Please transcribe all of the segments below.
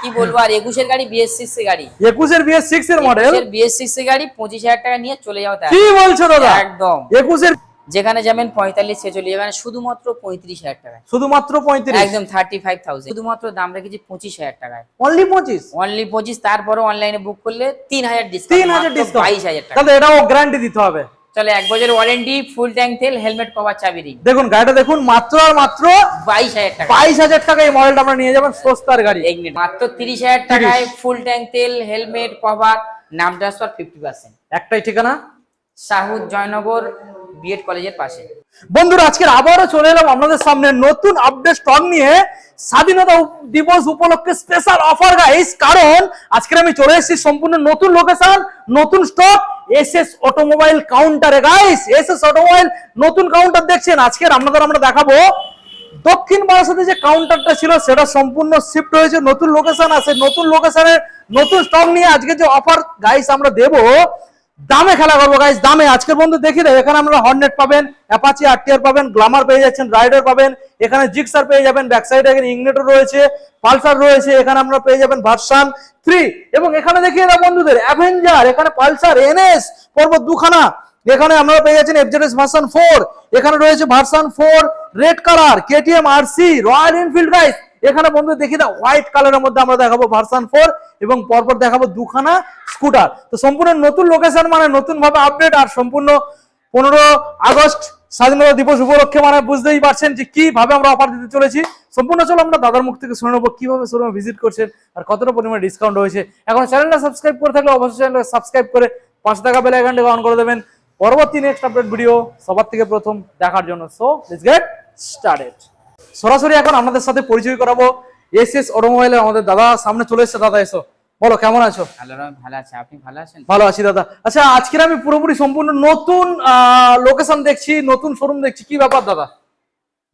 কি বলবো আর 21 এর গাড়ি BS6 এর গাড়ি 21 এর BS6 এর মডেল 21 এর BS6 এর গাড়ি 25,000 টাকা নিয়ে চলে যাও তাই কি বলছো দাদা একদম 21 এর যেখানে যাবেন 45 46 এখানে শুধুমাত্র 35,000 টাকায় শুধুমাত্র 35 একদম 35,000 শুধুমাত্র দাম রেখেছি 25,000 টাকায় অনলি 25 অনলি 25 তারপরে অনলাইনে বুক করলে 3,000 ডিসকাউন্ট 3000 ডিসকাউন্ট 22,000 টাকা তাহলে এটাও গ্যারান্টি দিতে হবে চলে 1 বছরের ওয়ারেন্টি ফুল ট্যাঙ্ক তেল হেলমেট কভার চাবি রিং দেখুন গাড়িটা দেখুন মাত্র আর মাত্র 22,000 টাকা 22,000 টাকা এই মডেলটা আমরা নিয়ে যাবেন সস্তার গাড়ি এক মিনিট মাত্র 30,000 টাকায় ফুল ট্যাঙ্ক তেল হেলমেট কভার নাম ট্রান্সফার 50% একটাই ঠিকানা সাহুদ জয়নগর বিএড কলেজের পাশে বন্ধুরা আজকে আবারও চলে এলাম আপনাদের সামনে নতুন আপডেট স্টক নিয়ে স্বাধীনতা দিবস উপলক্ষে স্পেশাল অফার গাইস কারণ আজকে আমি চলে এসেছি সম্পূর্ণ নতুন লোকেশন নতুন স্টক এসএস অটোমোবাইল কাউন্টারে গাইস এসএস অটোমোবাইল নতুন কাউন্টার দেখছেন আজকে আমরা দেখাবো দক্ষিণ বারাসাতে যে কাউন্টারটা ছিল সেটা সম্পূর্ণ শিফট হয়েছে নতুন লোকেশন আছে নতুন লোকেশনের নতুন স্টক নিয়ে আজকে যে অফার গাইস আমরা দেবো দামে খেলা করবো গাইস দামে আজকের বন্ধু দেখি দেয় এখানে আপনারা হর্নেট পাবেন অ্যাপাচি আরটিআর পাবেন গ্ল্যামার পেয়ে যাচ্ছেন রাইডার পাবেন এখানে জিক্সার পেয়ে যাবেন ব্যাক সাইডে এখানে ইগনিটর রয়েছে পালসার রয়েছে এখানে আপনারা পেয়ে যাবেন ভার্সন 3 এবং এখানে দেখিয়ে দাও বন্ধুদের অ্যাভেঞ্জার এখানে পালসার এনএস পর্বত দুখানা এখানে আপনারা পেয়ে যাচ্ছেন এফজেডএস ভার্সন 4 এখানে রয়েছে version 4 red colour KTM RC royal Enfield guys এখানে বন্ধু দেখি দাও হোয়াইট কালারের মধ্যে আমরা দেখাবো ভার্সন 4 এবং পরপর দেখাবো দুখানা স্কুটার তো সম্পূর্ণ নতুন লোকেশন মানে নতুন ভাবে আপডেট আর সম্পূর্ণ 15 আগস্ট স্বাধীনতা দিবস উপলক্ষে মানে বুঝতেই পারছেন যে কিভাবে আমরা অফার দিতে চলেছি সম্পূর্ণ চলো আমরা দাদার মুখ থেকে শুনে নেবো কিভাবে শোরুমে ভিজিট করছেন আর কতটা পরিমাণে ডিসকাউন্ট হয়েছে এখন চ্যানেলটা সাবস্ক্রাইব করে থাকলে অবশ্যই চ্যানেলটা সাবস্ক্রাইব করে 5 টাকা বেল আইকনটা অন করে দেবেন পরবর্তী নেক্সট আপডেট ভিডিও সবার থেকে প্রথম দেখার জন্য সো লেটস গেট স্টার্টেড সরাসরি এখন আপনাদের সাথে পরিচয় করাবো এসএস অটোমোবাইলের আমাদের দাদা সামনে চলে এসেছে দাদা এসো বলো কেমন আছো ভালো আছে আপনি ভালো আছেন ভালো আছি দাদা আচ্ছা আজকে আমি পুরোপুরি সম্পূর্ণ নতুন লোকেশন দেখছি নতুন শোরুম দেখছি কি ব্যাপার দাদা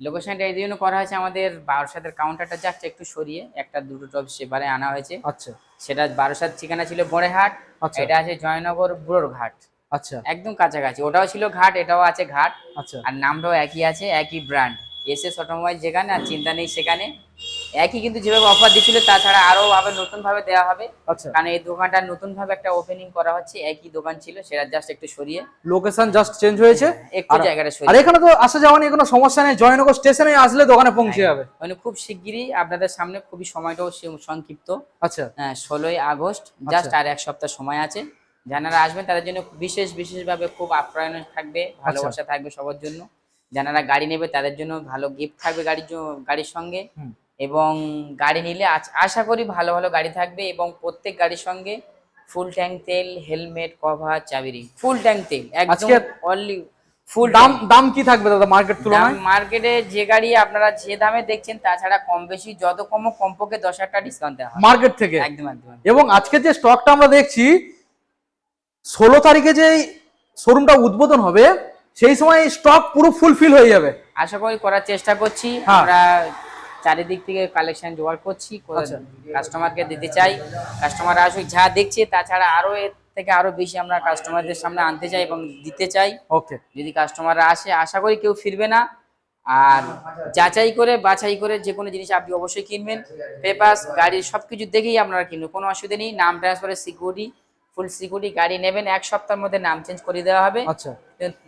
লোকেশনটা এই জন্য করা হয়েছে আমাদের বারাসাতের কাউন্টারটা যাচ্ছে একটু সরিয়ে একটা দুটো টপ সেবারে আনা হয়েছে আচ্ছা সেটা বারাসাত ঠিকানা ছিল বোড়েহাট আচ্ছা। এটা আছে জয়নগর বুড়োর ঘাট আচ্ছা একদম কাছাকাছি ওটাও ছিল ঘাট এটাও আছে ঘাট আচ্ছা আর নামটাও একই আছে একই ব্র্যান্ড এসএস অটোমোবাইল যেখানে আর চিন্তা নেই সেখানে একই কিন্তু যেভাবে অফার দিচ্ছিল তাছাড়া আরো ভাবে নতুন ভাবে দেওয়া হবে আচ্ছা কারণ এই দোকানটা নতুন ভাবে একটা ওপেনিং করা হচ্ছে একই দোকান ছিল সেটা জাস্ট একটু সরিয়ে লোকেশন জাস্ট চেঞ্জ হয়েছে একটু জায়গাটা আর সরিয়ে এখানে তো আসা যাওয়া নিয়ে কোনো সমস্যা নেই জয়নগর স্টেশনে আসলে দোকানে পৌঁছে যাবে মানে খুব শিগগিরই আপনাদের সামনে খুবই সময়টাও সংক্ষিপ্ত আচ্ছা 16ই আগস্ট জাস্ট আর এক সপ্তাহ সময় আছে যারা আসবেন তাদের জন্য বিশেষভাবে খুব আপ্যায়ন থাকবে ভালোবাসা থাকবে সবার জন্য যারা গাড়ি নেবে তাদের জন্য ভালো গিফট থাকবে গাড়ির সঙ্গে এবং গাড়ি নিলে আশা করি ভালো ভালো গাড়ি থাকবে এবং প্রত্যেক গাড়ির সঙ্গে ফুল ট্যাঙ্ক তেল হেলমেট কভার চাবি রিং ফুল ট্যাঙ্ক তেল একদম অনলি ফুল দাম কি থাকবে দাদা মার্কেট তুলনায় মার্কেটে যে গাড়ি আপনারা যে দামে দেখছেন তাছাড়া কম বেশি যত কমপক্ষে 10,000 টাকা ডিসকাউন্ট দেওয়া হবে মার্কেট থেকে একদম এবং আজকে যে স্টকটা আমরা দেখছি 16 তারিখে যে শোরুমটা উদ্বোধন হবে সেই সময় স্টক পুরো ফুলফিল হয়ে যাবে আশা করি করার চেষ্টা করছি আমরা চারিদিক থেকে কালেকশন জোগাড় করছি কাস্টমারকে দিতে চাই কাস্টমার আসুক যা দেখছে তাছাড়া আরো এর থেকে আরো বেশি আমরা কাস্টমারদের সামনে আনতে চাই এবং দিতে চাই ওকে যদি কাস্টমাররা আসে আশা করি কেউ ফিরবে না আর যাচাই করে বাছাই করে যে কোনো জিনিস আপনি অবশ্যই কিনবেন পেপারস গাড়ির সবকিছু দেখেই আপনারা কিনবেন কোনো অসুবিধা নেই নাম ট্রান্সফারের সিকিউরিটি ফুল সিকিউরিটি গাড়ি নেবেন এক সপ্তাহের মধ্যে নাম চেঞ্জ করে দেওয়া হবে আচ্ছা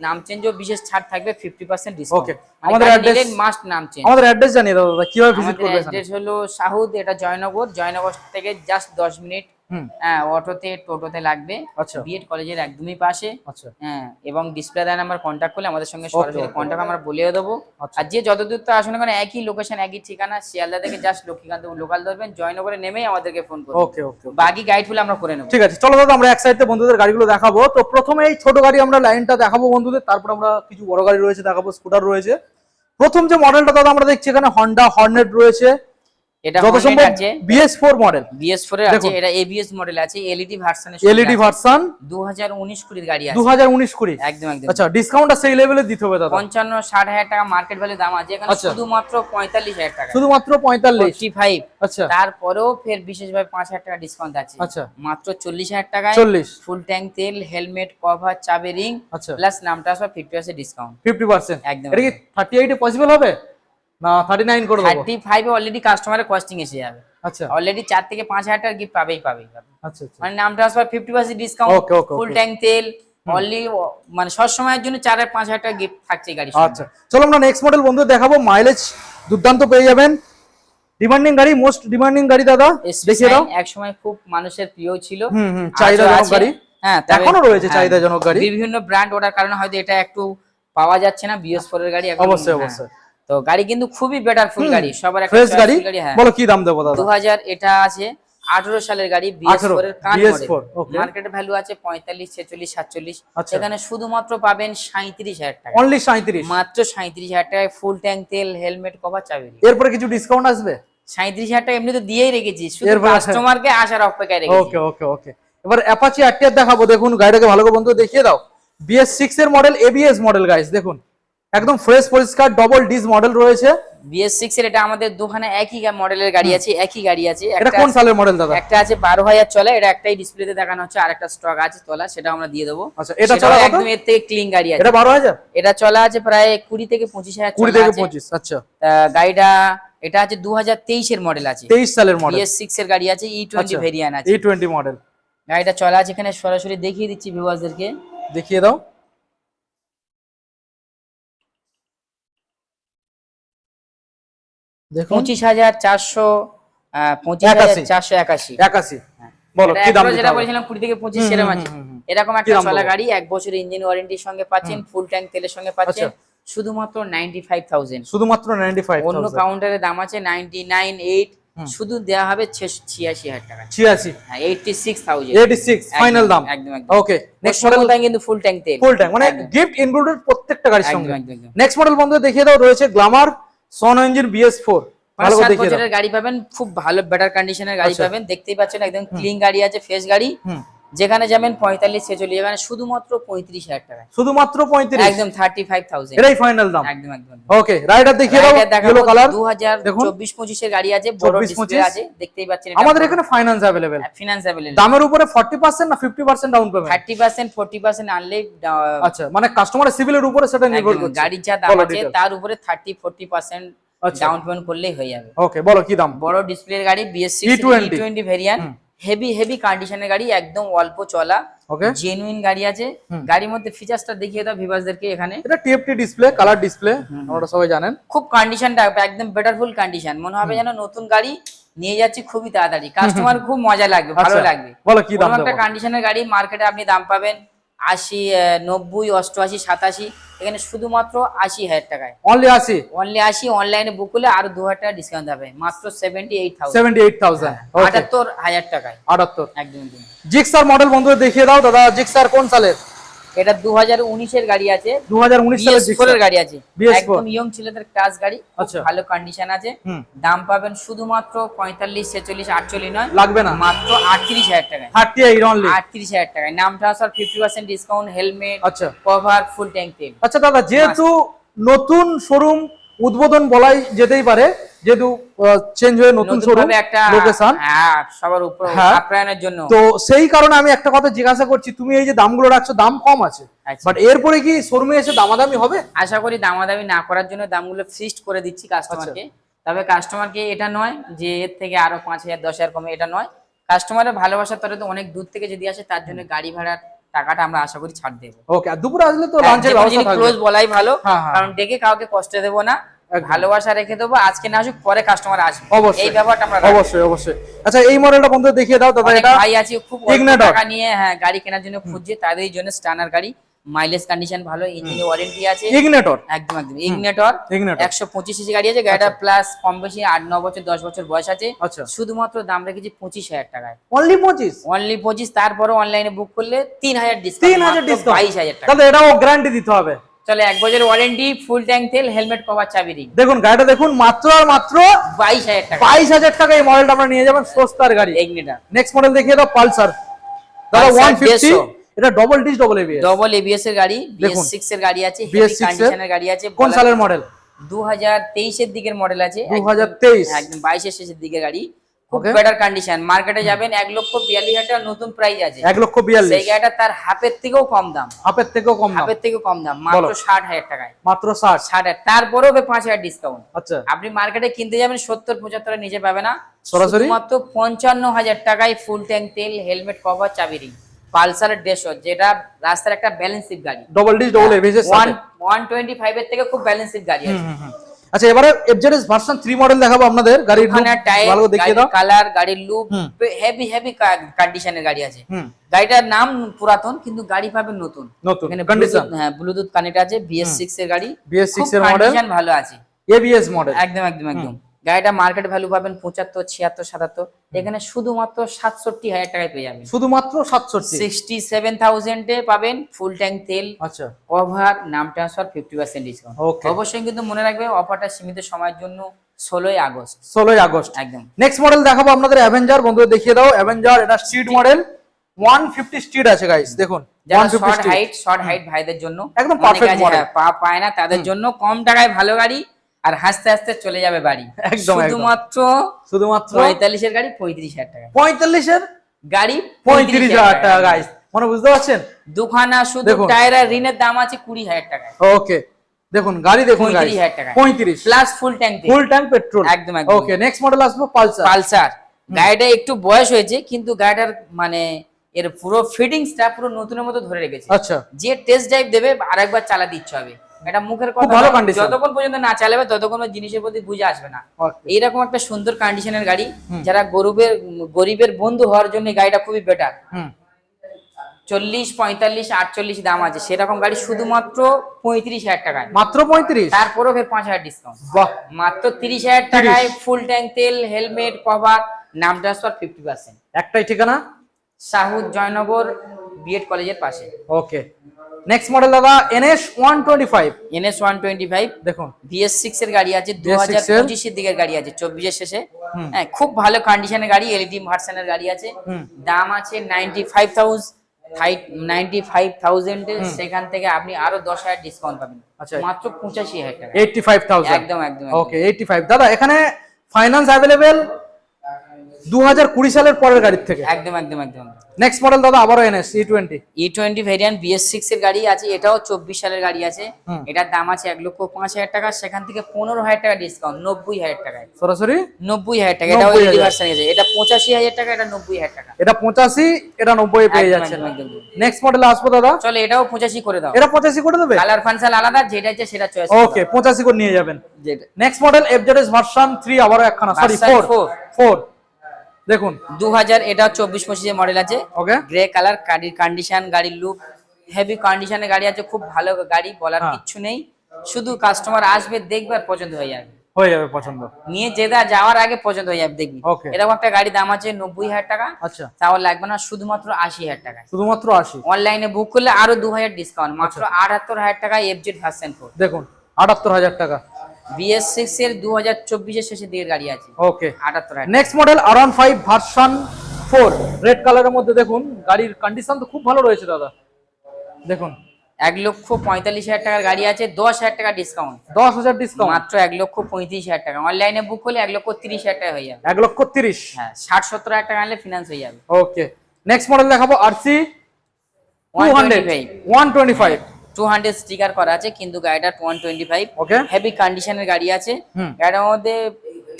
নাম চেঞ্জও বিশেষ ছাড় থাকবে 50% ডিসকাউন্ট ওকে আমাদের অ্যাড্রেস মাস্ট নাম চেঞ্জ আমাদের অ্যাড্রেস জানিয়ে দাও দাদা কিভাবে ভিজিট করবে অ্যাড্রেস হলো সাহুদ এটা জয়নগর থেকে জাস্ট 10 মিনিট অটোতে টোটোতে লাগবে আচ্ছা বিএড কলেজের একদমই পাশে আচ্ছা এবং ডিসপ্লে দেওয়া নাম্বার কন্ট্যাক্ট করলে আমাদের সঙ্গে সরাসরি কন্ট্যাক্ট আমরা বলেও দেবো আচ্ছা। আর যে যত দূর তো আসুন কারণ একই লোকেশন একই ঠিকানা শিয়ালদা থেকে জাস্ট লক্ষ্মীকান্ত লোকাল ধরবেন জয়নগরে নেমেই আমাদেরকে ফোন করবেন ওকে ওকে বাকি গাইডগুলো আমরা করে নেব ঠিক আছে চলো দাদা আমরা এক সাইডে বন্ধুদের গাড়িগুলো দেখাবো তো প্রথমে এই ছোট গাড়ি আমরা লাইনটা দেখাবো বন্ধুদের তারপর আমরা কিছু বড় গাড়ি রয়েছে দেখাবো স্কুটার রয়েছে প্রথম যে মডেলটা দাদা আমরা দেখছি এখানে হন্ডা হর্নেট রয়েছে এটা যত সম্ভব BS4 মডেল BS4 এর আছে এটা ABS মডেল আছে LED ভার্সনের LED ভার্সন 2019 কুড়ির গাড়ি আছে 2019 কুড়ি একদম আচ্ছা ডিসকাউন্টটা সেই লেভেলে দিতে হবে দাদা 55-60 হাজার টাকা মার্কেট ভ্যালু দাম আছে এখানে শুধুমাত্র 45,000 টাকা শুধুমাত্র 45 আচ্ছা তারপরেও ফের বিশেষভাবে 5,000 টাকা ডিসকাউন্ট আছে আচ্ছা মাত্র 40,000 টাকায় 40 ফুল ট্যাঙ্ক তেল হেলমেট কভার চাবি রিং আচ্ছা প্লাস নাম ট্রান্সফার 50% ডিসকাউন্ট 50% একদম এটা কি 38 এ পসিবল হবে না 39 করে দেব 35 এ অলরেডি কাস্টমারের কস্টিং এসে যাবে আচ্ছা অলরেডি 4 থেকে 5,000 টাকার গিফট পাবেই। আচ্ছা আচ্ছা মানে নাম ট্রান্সফার 50% ডিসকাউন্ট, ওকে ওকে ফুল ট্যাঙ্ক তেল অনলি, মানে সব সময়ের জন্য 4 আর 5,000 টাকা গিফট থাকছে গাড়ি। আচ্ছা চলো আমরা নেক্সট মডেল বন্ধু দেখাবো, মাইলেজ দুর্দান্ত পেয়ে যাবেন, ডিমান্ডিং গাড়ি, মোস্ট ডিমান্ডিং গাড়ি দাদা দেখিয়ে দাও। এক সময় খুব মানুষের প্রিয় ছিল, চাহিদাজনক গাড়ি, হ্যাঁ এখনো রয়েছে চাহিদাজনক গাড়ি। বিভিন্ন ব্র্যান্ড ওটার কারণে হয়তো এটা একটু পাওয়া যাচ্ছে না, BS4 এর গাড়ি এখন। অবশ্যই অবশ্যই। তো গাড়ি কিন্তু খুবই বেটার ফুল গাড়ি, সবার একটা ফ্রেশ গাড়ি। হ্যাঁ বলো কি দাম দেবো দাদা? 2000, এটা আছে 18 সালের গাড়ি, BS4 এর কান BS4, মডেল, মার্কেটে ভ্যালু আছে 45, 46, 47। আচ্ছা। এখানে শুধুমাত্র পাবেন 37,000 টাকা, অনলি 37, মাত্র 37,000 টাকায় ফুল ট্যাঙ্ক তেল, হেলমেট, কভার, চাবি। এরপরে কিছু ডিসকাউন্ট আসবে? 37,000 টাকা এমনি তো দিয়েই রেখেছি, শুধু কাস্টমারকে আসার অপেক্ষায় রেখেছি। ওকে ওকে ওকে। এবার অ্যাপাচি আরটিআর দেখাবো, দেখুন গাড়িটাকে ভালো করে বন্ধু দেখিয়ে দাও। BS6 এর মডেল, ABS মডেল গাইস, দেখুন একদম ফ্রেশ পরিষ্কার ডবল ডিস মডেল রয়েছে। BS6 এর এটা আমাদের দোকানে একই মডেলের গাড়ি আছে, একই গাড়ি আছে। এটা কোন সালের মডেল দাদা? একটা আছে 12,000 চলে, এটা একটাই ডিসপ্লেতে দেখানো হচ্ছে, আর একটা স্টক আছে তোলা, সেটা আমরা দিয়ে দেবো। আচ্ছা এটা চলা কত? একদম এর থেকে ক্লিন গাড়ি আছে। এটা 12,000, এটা চলা আছে প্রায় 20 থেকে 25,000, 20 থেকে 25। আচ্ছা গাড়িটা এটা আছে 2023 এর মডেল আছে, 23 সালের মডেল, BS6 এর গাড়ি আছে, E20 ভেরিয়েন্ট আছে, E20 মডেল। গাড়িটা চলা আছে, এখানে সরাসরি দেখিয়ে দিচ্ছি ভিউয়ারদেরকে, দেখিয়ে দাও। দেখুন 25,400, 25,481। বলো কি দাম? যেটা বলেছিলাম 20 থেকে 25 সেরকম আছে। এরকম একটা চলা গাড়ি, 1 বছরের ইঞ্জিন ওয়ারেন্টির সঙ্গে পাচ্ছেন, ফুল ট্যাঙ্ক তেলের সঙ্গে পাচ্ছেন, শুধুমাত্র 95,000। শুধুমাত্র 95,000। অন্য কাউন্টারে দাম আছে 99,800, শুধু দেয়া হবে 86,000 টাকা। 86, হ্যাঁ 86,000, 86 ফাইনাল দাম। একদম একদম। ওকে নেক্সট মডেলটা কিন্তু ফুল ট্যাঙ্ক তেল, ফুল ট্যাঙ্ক, মানে গিফট ইনক্লুডেড প্রত্যেকটা গাড়ির সঙ্গে। একদম একদম। নেক্সট মডেল বন্ধু দেখিয়ে দাও, রয়েছে গ্ল্যামার সন ইঞ্জিন BS4, ভালো করে 7 দেখিয়ে দাও। বছরের গাড়ি পাবেন, খুব ভালো বেটার কন্ডিশনের গাড়ি পাবেন, দেখতেই পাচ্ছেন একদম ক্লিন গাড়ি আছে, ফ্রেশ গাড়ি। যেখানে যাবেন 45, 46, এখানে শুধুমাত্র 35,000 টাকা, শুধুমাত্র 35, একদম 35,000, এটাই ফাইনাল দাম। একদম একদম। ওকে রাইডার দেখিয়ে দাও, ইয়েলো কালার। 2024-25 এর গাড়ি আছে, বড় 24-25 ডিসপ্লে আছে, দেখতেই পাচ্ছেন। আমাদের এখানে ফাইন্যান্স अवेलेबल, ফিনান্স अवेलेबल, দামের উপরে 40% না 50% ডাউন পেমেন্ট? 30%, 40% আনলে, আচ্ছা মানে কাস্টমারের সিভিলের উপরে সেটা নির্ভর করছে, গাড়ির যা দাম আছে তার উপরে 30-40% ডাউন পেমেন্ট করলেই হয়ে যাবে। ওকে বলো কি দাম? বড় ডিসপ্লের গাড়ি, BS6 E20 ভেরিয়েন্ট, হেভি কন্ডিশনের গাড়ি, একদম অল্প চলা, জেনুইন গাড়ি আছে। গাড়ির মধ্যে ফিচারসটা দেখিয়ে দাও ভিউয়ারদেরকে। এখানে এটা TFT ডিসপ্লে, কালার ডিসপ্লে, আপনারা সবাই জানেন। খুব কন্ডিশনটা একদম বেটারফুল কন্ডিশন, মনে হবে যেন নতুন গাড়ি নিয়ে যাচ্ছি খুবই তাড়াতাড়ি, কাস্টমার খুব মজা লাগবে, ভালো লাগবে। বলো কি দাম? একটা কন্ডিশনের গাড়ি মার্কেটে আপনি দাম পাবেন 80, 90, 88, 87, এখানে শুধুমাত্র 80,000 টাকায়, অনলি 80, অনলি 80। অনলাইনে বুক করলে আরো 2,000 টাকা ডিসকাউন্ট হবে, মাত্র 78,000, 78,000, 78,000 টাকায়, 78। একদম একদম। জিক্সার মডেল বন্ধু দেখিয়ে দাও দাদা, জিক্সার কোন সালের? এটা 2019 এর গাড়ি আছে, 2019 সালের BS4 এর গাড়ি আছে, BS4, একদম ইয়ং ছেলেদের ক্লাস গাড়ি, আচ্ছা ভালো কন্ডিশন আছে। দাম পাবেন শুধুমাত্র 45, 46, 48 নয়, লাগবে না, মাত্র 38,000 টাকায়, 38 অনলি, 38,000 টাকায়। নাম ট্রান্সফার, 50% ডিসকাউন্ট, হেলমেট, আচ্ছা কভার, ফুল ট্যাঙ্ক তেল। আচ্ছা দাদা, যেহেতু নতুন শোরুম উদ্বোধন বলাই যেতেই পারে, যেহেতু চেঞ্জ হয়ে নতুন শোরুম একটা লোকেশন, হ্যাঁ সবার উপর আপ্যায়নের জন্য, তো সেই কারণে আমি একটা কথা জিজ্ঞাসা করছি, তুমি এই যে দামগুলো রাখছো দাম কম আছে, বাট এরপরে কি শোরুমে এসে দামাদামি হবে? আশা করি দামাদামি না করার জন্য দামগুলো ফিক্সড করে দিচ্ছি কাস্টমারকে। তবে কাস্টমারকে এটা নয় যে এর থেকে আরো 5,000, 10,000 কমে, এটা নয়। কাস্টমারের ভালোবাসার তরফে অনেক দূর থেকে যদি আসে তার জন্য গাড়ি ভাড়ার টাকাটা আমরা আশা করি ছাড় দেবো। ওকে, আর দুপুরে আসলে তো লাঞ্চের ব্যবস্থা থাকবে, ক্লোজ বলাই ভালো, কারণ ডেকে কাউকে কষ্ট দেবো না, ভালোবাসা রেখে দেবো। আজকে না আসুক, পরে কাস্টমার আসবে, এই ব্যাপারটা আমরা অবশ্যই অবশ্যই। আচ্ছা এই মডেলটা বন্ধু দেখিয়ে দাও দাদা। এটা ভাই আছে খুব অল্প টাকা নিয়ে গাড়ি কেনার জন্য খুঁজছে, তাদের জন্য স্টানার গাড়ি, মাইলেজ কন্ডিশন ভালো, ইঞ্জিনে ওয়ারেন্টি আছে, ইগনিটর, একদম একদম ইগনিটর, 125 সিসি গাড়ি আছে। গাড়িটা প্লাস কম বেশি 8-9 বছর 10 বছর বয়স আছে। শুধুমাত্র দাম রেখেছি 25,000 টাকায়, অনলি 25, অনলি 25। তারপরে অনলাইনে বুক করলে 3,000 ডিসকাউন্ট, 3,000 ডিসকাউন্ট, 22,000 টাকা। তাহলে এটাও গ্যারান্টি দিতে হবে। চলে 1 বছরের ওয়ারেন্টি, ফুল ট্যাঙ্ক তেল, হেলমেট, কভার, চাবি রিং। দেখুন গাড়িটা দেখুন, মাত্র আর মাত্র 22,000 টাকা, 22,000 টাকা এই মডেলটা আমরা নিয়ে যাবেন, সস্তার গাড়ি, ইগনিটর। নেক্সট মডেল দেখিয়ে দাও, পালসার দাদা 150, এটা double disc double ABS, double ABS এর গাড়ি, BS6 এর গাড়ি আছে, হেভি কন্ডিশনের গাড়ি আছে। কোন সালের মডেল? 2023 এর দিকের মডেল আছে, 2023, একদম 22 এর শেষের দিকে গাড়ি। খুব Okay. Better condition. মার্কেটে যাবেন 1,42,000 টাকা নতুন প্রাইস আছে, 1,42,000 সেই গাড়িটা তার হাফের থেকেও কম দাম, হাফের থেকেও কম দাম, হাফের থেকেও কম দাম, মাত্র বলো। 60,000 টাকায়। মাত্র 60। 60,000, তারপরেও 5,000 ডিসকাউন্ট। আচ্ছা, আপনি মার্কেটে কিনতে যাবেন 70-75 নিচে পাবে না, সরাসরি? শুধুমাত্র 55,000 টাকায় ফুল ট্যাঙ্ক তেল, হেলমেট কভার, চাবি রিং, পালসার 150, যেটা রাস্তার একটা ব্যালেন্সিভ গাড়ি। ডবল ডিস ডবল এভিএস এর সাথে। 125 এর থেকে খুব ব্যালেন্সিভ গাড়ি আছে। আচ্ছা, এবারে এফজেডএস ভার্সন 3 মডেল দেখাবো আপনাদের। গাড়ির ওখানে টায়ার, ভালো করে দেখিয়ে দাও। কালার, গাড়ির লুক, হেভি কন্ডিশনের গাড়ি আছে। হুম, গাড়িটার নাম পুরাতন কিন্তু গাড়ি পাবেন নতুন। নতুন এখানে কন্ডিশন, হ্যাঁ ব্লুটুথ কানেক্ট আছে, BS6 এর গাড়ি, BS6 খুব এর মডেল, কন্ডিশন ভালো আছে, এবিএস মডেল। একদম একদম একদম। গাড়িটা মার্কেট ভ্যালু পাবেন 75, 76, 77, এখানে শুধুমাত্র 67,000 টাকায় পেয়ে যাবেন। শুধুমাত্র 67। 67,000 এ পাবেন ফুল ট্যাঙ্ক তেল, আচ্ছা, কভার, নাম ট্রান্সফার, 50% ডিসকাউন্ট। Okay. অবশ্যই কিন্তু মনে রাখবে অফারটা সীমিত সময়ের জন্য, 16ই আগস্ট। 16ই আগস্ট। একদম। নেক্সট মডেল দেখাবো আপনাদের অ্যাভেঞ্জার। বন্ধুদের দেখিয়ে দাও অ্যাভেঞ্জার, এটা স্ট্রিট মডেল, 150 স্ট্রিট আছে গাইস, দেখুন যারা 150 শর্ট হাইট ভাইদের জন্য, একদম অনেকে perfect আছে, model। হ্যাঁ, পা পায় না, তাদের জন্য কম টাকায় ভালো গাড়ি, আর হাসতে হাসতে চলে যাবে বাড়ি। একদম, শুধুমাত্র শুধুমাত্র 45 এর গাড়ি 35,000 টাকা, 45 এর গাড়ি 35,000 টাকা গাইস, মানে বুঝতে পারছেন? দুখানা শুধু দেখুন। টায়ার আর রিনের দাম আছে 20,000 টাকায়। ওকে, দেখুন গাড়ি দেখুন গাইস, 35,000 টাকায় 35 plus full tank full tank petrol. একদম একদম। ওকে, নেক্সট মডেল আসবো পালসার। পালসার গাড়িটা একটু বয়স হয়েছে কিন্তু গাড়িটার মানে এর পুরো ফিটিংসটা পুরো নতুনের মতো ধরে রেখেছে। আচ্ছা, যে টেস্ট ড্রাইভ দেবে আরেকবার চালাতে ইচ্ছা হবে। এটা মুখের কথা ভালো নয়, condition। যতক্ষণ পর্যন্ত না চালাবে ততক্ষণ ওই জিনিসের প্রতি বুঝে আসবে না। Okay. এইরকম একটা সুন্দর কন্ডিশনের গাড়ি, যারা গরিবের বন্ধু হওয়ার জন্য এই গাড়িটা খুবই বেটার। হুম, 40, 45, 48 দাম আছে, সেরকম গাড়ি শুধুমাত্র 35,000 টাকায়, মাত্র 35। তারপরেও ফের 5,000 ডিসকাউন্ট। বাহ, মাত্র 30,000 টাকায় ফুল ট্যাঙ্ক তেল, হেলমেট কভার, নাম ট্রান্সফার, 50%। একটাই ঠিকানা, সাহুদ জয়নগর বিএড কলেজের পাশে। ওকে। নেক্সট মডেল দাদা NS 125। NS 125 দেখুন BS6 এর গাড়ি আছে, BS6 এর 2025 এর দিকের গাড়ি আছে, 24 এর শেষে। হ্যাঁ, খুব ভালো কন্ডিশনের গাড়ি, এলইডি ভার্সনের গাড়ি আছে। দাম আছে 95,000 এর, সেখান থেকে আপনি আরো 10,000 ডিসকাউন্ট পাবেন, আচ্ছা। মাত্র 85,000 টাকা। 85,000। একদম একদম। ওকে, 85 দাদা। এখানে ফাইন্যান্স অ্যাভেলেবেল 2020 সালের পরের গাড়ির থেকে। একদম একদম একদম। নেক্সট মডেল দাদা আবারও NS E20। E20 variant BS6 এর গাড়ি আছে, এটাও 24 সালের গাড়ি আছে। এটার দাম আছে 1,05,000 টাকা, সেখান থেকে 15,000 টাকা ডিসকাউন্ট, 90,000 টাকায়। সরাসরি 90,000 টাকা। এটাও 90,000 এলইডি ভার্সন আছে, এটা 85,000 টাকা, এটা 90,000 টাকা। এটা 85, এটা 90 এ পেয়ে একদম, যাচ্ছেন। একদম, একদম। নেক্সট মডেল আসবো দাদা, চলো এটাও 85 করে দাও। এটা 85 করে দেবে। কালার ফাংশন আলাদা, যেটা ইচ্ছে সেটা চয়েস ওকে, 85 করে নিয়ে যাবেন। যেটা নেক্সট মডেল FZS ভার্সন 3, আবারও একখানা, সরি Version 4 দেখুন 2000, এটা 24-25 মডেল আছে। ওকে, গ্রে কালার, গাড়ির কন্ডিশন, গাড়ির লুক হেভি কন্ডিশনের গাড়ি আছে, খুব ভালো গাড়ি, বলার হ্যাঁ। কিচ্ছু নেই। শুধু কাস্টমার আসবে, দেখবে আর পছন্দ হয়ে যাবে, হয়ে যাবে পছন্দ, নিয়ে যাওয়ার আগে পছন্দ হয়ে যাবে, দেখবি। Okay. এরকম একটা গাড়ি দাম আছে 90,000 টাকা, আচ্ছা, তাও লাগবে না, শুধুমাত্র 80,000 টাকা। শুধুমাত্র 80। অনলাইনে বুক করলে আরো 2,000 ডিসকাউন্ট, মাত্র 78,000 টাকা। FZ ভার্সন 4 দেখুন 78,000 টাকা। BS6 এর 2024 এর শেষের দিকের গাড়ি আছে, ওকে। 78,000। Next model R15 version 4, red কালারের মধ্যে। দেখুন গাড়ির কন্ডিশন তো খুব ভালো রয়েছে দাদা, দেখুন 1,45,000 টাকার গাড়ি আছে, 10,000 টাকা ডিসকাউন্ট, 10,000 ডিসকাউন্ট, মাত্র 1,35,000 টাকা। অনলাইনে বুক করলে 1,30,000 টাকা হয়ে যাবে। 1,30,000। হ্যাঁ, 60-70,000 টাকা আনলে ফিনান্স হয়ে যাবে। ওকে, নেক্সট মডেল দেখাবো RC 125। 200 স্টিকার করা আছে, কিন্তু গাড়িটা 125। ওকে, হেভি কন্ডিশনের গাড়ি আছে। গাড়ির মধ্যে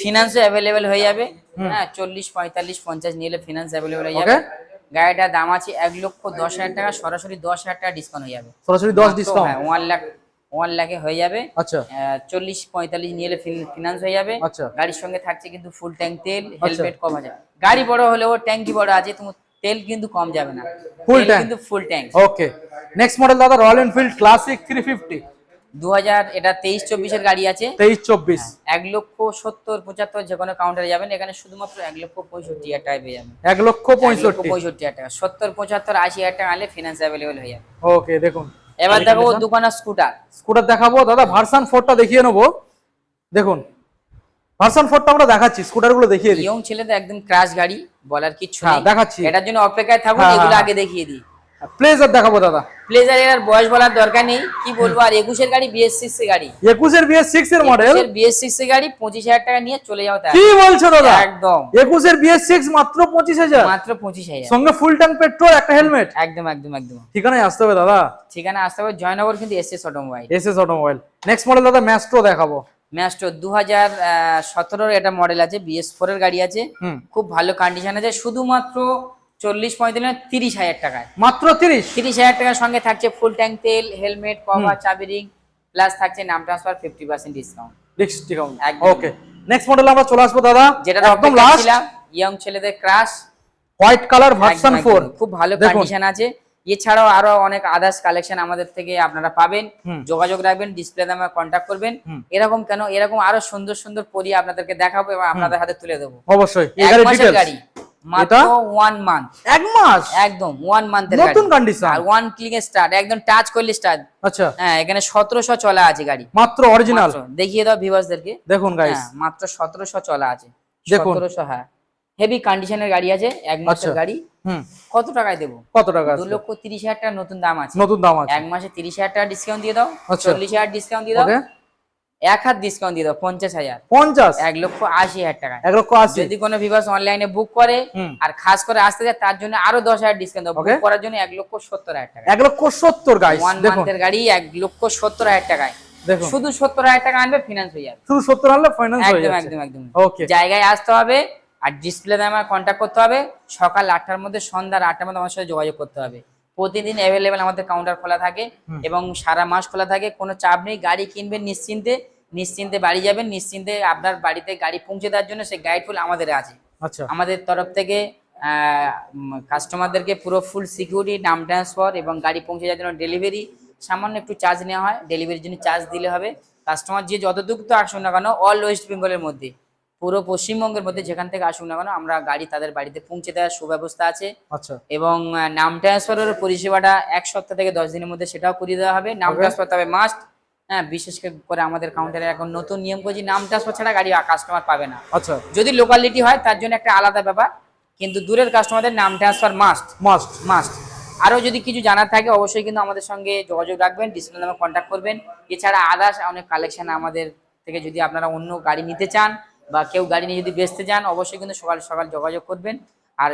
ফিনান্সও অ্যাভেলেবেল হয়ে যাবে। হ্যাঁ, 40, 45, 50 নিলে ফিনান্স অ্যাভেলেবেল হয়ে যাবে। গাড়িটার দাম আছে 1,10,000 টাকা, সরাসরি 10,000 টাকা ডিসকাউন্ট হয়ে যাবে, সরাসরি 10 ডিসকাউন্ট। 1 লাখে হয়ে যাবে। আচ্ছা, 40-45 নিলে ফিনান্স হয়ে যাবে। আচ্ছা। গাড়ির সঙ্গে থাকছে কিন্তু ফুল ট্যাঙ্ক তেল, হেলমেট কভার। গাড়ি বড় হলেও ট্যাঙ্কি বড় আছে, তোমার তেল কিন্তু কম যাবে না, ফুল তেল ট্যাঙ্ক, কিন্তু ফুল ট্যাঙ্ক। ওকে। নেক্সট মডেল দাদা রয়্যাল এনফিল্ড ক্লাসিক 350। 2000, এটা 23-24 এর গাড়ি আছে। 23-24, 1,70,75 যে কোনো কাউন্টারে যাবেন, এখানে শুধুমাত্র 1,65,000 টাকায় পেয়ে যাবেন। 1,65,000। 1,65,000 টাকা, 70, 75, 80,000 টাকা আনলে ফিনান্স অ্যাভেলেবেল হয়ে যাবে। ওকে, দেখুন এবার দেখো দোকানের স্কুটার দেখাবো দাদা। ভার্সন 4টা দেখিয়ে নেবো। দেখুন ভার্সন 4টা আমরা দেখাচ্ছি, স্কুটার গুলো দেখিয়ে দিই। ইয়ং ছেলেদের একদম ক্রাশ গাড়ি, বলার কিচ্ছু হ্যাঁ, নেই। দেখাচ্ছি। এটার জন্য অপেক্ষায় থাকুন, হ্যাঁ, এগুলো হ্যাঁ। আগে দেখিয়ে দিই। প্লেজার দেখাবো দাদা। প্লেজার এর বয়স বলার দরকার নেই, কি বলবো আর 21 গাড়ি BS6 এর গাড়ি, 21 BS6 এর মডেল, BS6 এর গাড়ি 25,000 টাকা নিয়ে চলে যাও তাই। কি বলছো দাদা? একদম 21 BS6 মাত্র 25,000, মাত্র 25,000 সঙ্গে ফুল ট্যাঙ্ক পেট্রোল, একটা হেলমেট। একদম একদম একদম। ঠিকানায় আসতে হবে দাদা? ঠিকানা আসতে হবে জয়নগর, কিন্তু SS automobile. SS automobile. Next model দাদা ম্যাস্ট্রো দেখাবো। ম্যাস্ট্রো 2017 এটা মডেল আছে, BS4 এর গাড়ি আছে, খুব ভালো কন্ডিশন আছে, শুধুমাত্র 40-45 30,000 টাকায়, মাত্র 30,000 টাকার সঙ্গে থাকছে ফুল ট্যাঙ্ক তেল, হেলমেট, কভার, চাবি রিং, প্লাস থাকছে নাম ট্রান্সফার 50% ডিসকাউন্ট। ডিসকাউন্ট, একদম। ওকে। নেক্সট মডেল আমরা চলে আসবো দাদা, যেটা একদম লাস্ট, ইয়ং ছেলেদের ক্রাশ হোয়াইট কালার ভার্সন 4, খুব ভালো কন্ডিশন আছে। এছাড়াও আরো অনেক আদার্স কালেকশন আমাদের থেকে আপনারা পাবেন, যোগাযোগ রাখবেন, ডিসপ্লেতে আমার কন্ট্যাক্ট করবেন। এরকম কেন, এরকম আরো সুন্দর সুন্দর পরি আপনাদেরকে দেখাবো এবং আপনাদের হাতে তুলে দেবো। অবশ্যই। এক মাসের গাড়ি, মাত্র 1 মান্থ, 1 মাস, একদম 1 মান্থের গাড়ি, নতুন কন্ডিশন, আর 1 ক্লিকে স্টার্ট, একদম টাচ করলে স্টার্ট। আচ্ছা, হ্যাঁ, এখানে 1700 চলা আছে গাড়ি, মাত্র অরিজিনাল। দেখিয়ে দাও ভিউয়ার্সদেরকে, দেখুন গাইস, মাত্র 1700 চলা আছে, দেখুন 1700। হ্যাঁ, হেভি কন্ডিশনের গাড়ি আছে, 1 মাসের গাড়ি। কত টাকায় দেবো? কত টাকা? 2,30,000 টাকা নতুন দাম আছে, নতুন দাম আছে। 1 মাসে 30,000 টাকা ডিসকাউন্ট দিয়ে দাও, আচ্ছা। 40,000 ডিসকাউন্ট দিয়ে দাও, ওকে, 1 হাত ডিসকাউন্ট দিয়ে দাও, 50,000, 1,80,000 টাকা। 1,80,000। যদি কোনো ভিউয়ার্স অনলাইনে বুক করে আর খাস করে আসতে যায়, তার জন্য আরো 10,000 ডিসকাউন্ট দাও, বুক করার জন্য 1,70,000 টাকা। 1,70,000 গাইস, 1 দেখুন মান্থের গাড়ি 1,70,000 টাকায়, দেখুন, শুধু 70,000 টাকা আনবে, ফিনান্স হয়ে যাবে, শুধু 70 আনলে ফাইনান্স হয়ে একদম যাচ্ছে। একদম একদম। ওকে, জায়গায় আসতে হবে আর ডিসপ্লেতে আমার কন্ট্যাক্ট করতে হবে, সকাল 8টার মধ্যে সন্ধ্যা 8টার মধ্যে আমার সাথে যোগাযোগ করতে হবে। প্রতিদিন অ্যাভেলেবেল আমাদের কাউন্টার খোলা থাকে এবং সারা মাস খোলা থাকে, কোনো চাপ নেই। গাড়ি কিনবেন নিশ্চিন্তে, নিশ্চিন্তে বাড়ি যাবেন নিশ্চিন্তে, আপনার বাড়িতে গাড়ি পৌঁছে দেওয়ার জন্য সেই গাইড ফুল আমাদের আছে। আচ্ছা, আমাদের তরফ থেকে কাস্টমারদেরকে পুরো ফুল সিকিউরিটি, নাম ট্রান্সফার এবং গাড়ি পৌঁছে যাওয়ার জন্য ডেলিভারি, সামান্য একটু চার্জ নেওয়া হয়, ডেলিভারির জন্য চার্জ দিলে হবে। কাস্টমার যে যত দূর তো আসুন না কেন, অল ওয়েস্ট বেঙ্গলের মধ্যে, পুরো পশ্চিমবঙ্গের মধ্যে যেখান থেকে আসুন না কেন, আমরা গাড়ি তাদের বাড়িতে পৌঁছে দেওয়ার সুব্যবস্থা আছে। আচ্ছা, এবং নাম ট্রান্সফারের পরিষেবাটা 1 সপ্তাহ থেকে 10 দিনের মধ্যে সেটাও করিয়ে দেওয়া হবে। নাম ট্রান্সফার তবে মাস্ট। হ্যাঁ, বিশেষ করে আমাদের কাউন্টারে এখন নতুন নিয়ম করছি, নাম ট্রান্সফার ছাড়া গাড়ি কাস্টমার পাবে না। আচ্ছা, যদি লোকালিটি হয় তার জন্য একটা আলাদা ব্যাপার, কিন্তু দূরের কাস্টমারদের নাম ট্রান্সফার মাস্ট মাস্ট মাস্ট। আরও যদি কিছু জানার থাকে অবশ্যই কিন্তু আমাদের সঙ্গে যোগাযোগ রাখবেন, ডিসপ্লে নামে কন্ট্যাক্ট করবেন। এছাড়া আদার্স অনেক কালেকশন আমাদের থেকে, যদি আপনারা অন্য গাড়ি নিতে চান বা কেউ গাড়ি নিয়ে যদি বেচতে চান, অবশ্যই কিন্তু সকাল সকাল যোগাযোগ করবেন। আর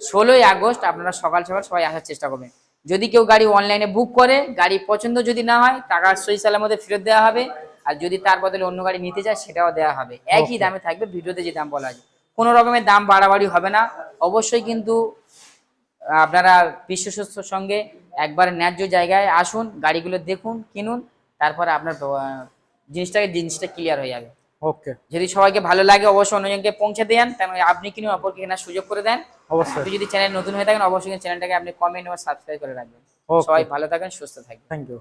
16ই আগস্ট আপনারা সকাল সকাল সবাই আসার চেষ্টা করবেন। যদি কেউ গাড়ি অনলাইনে বুক করে, গাড়ি পছন্দ যদি না হয়, টাকা সই সালের মধ্যে ফেরত দেওয়া হবে। আর যদি তার বদলে অন্য গাড়ি নিতে চায় সেটাও দেওয়া হবে, একই দামে থাকবে, ভিডিওতে যে দাম বলা আছে, কোনো রকমের দাম বাড়াবাড়ি হবে না। অবশ্যই কিন্তু আপনারা বিশ্বস্তর সঙ্গে একবার ন্যায্য জায়গায় আসুন, গাড়িগুলো দেখুন, কিনুন, তারপরে আপনার জিনিসটা ক্লিয়ার হয়ে যাবে। ওকে, যদি সবাইকে ভালো লাগে অবশ্যই অন্যজনকে পৌঁছে দেন, তাহলে আপনি কিনুন, অপরকে কেনার সুযোগ করে দেন। অবশ্যই। আপনি যদি চ্যানেল নতুন হয়ে থাকেন অবশ্যই চ্যানেলটাকে আপনি কমেন্ট এবং সাবস্ক্রাইব করে রাখবেন। সবাই ভালো থাকেন, সুস্থ থাকবেন। Thank you.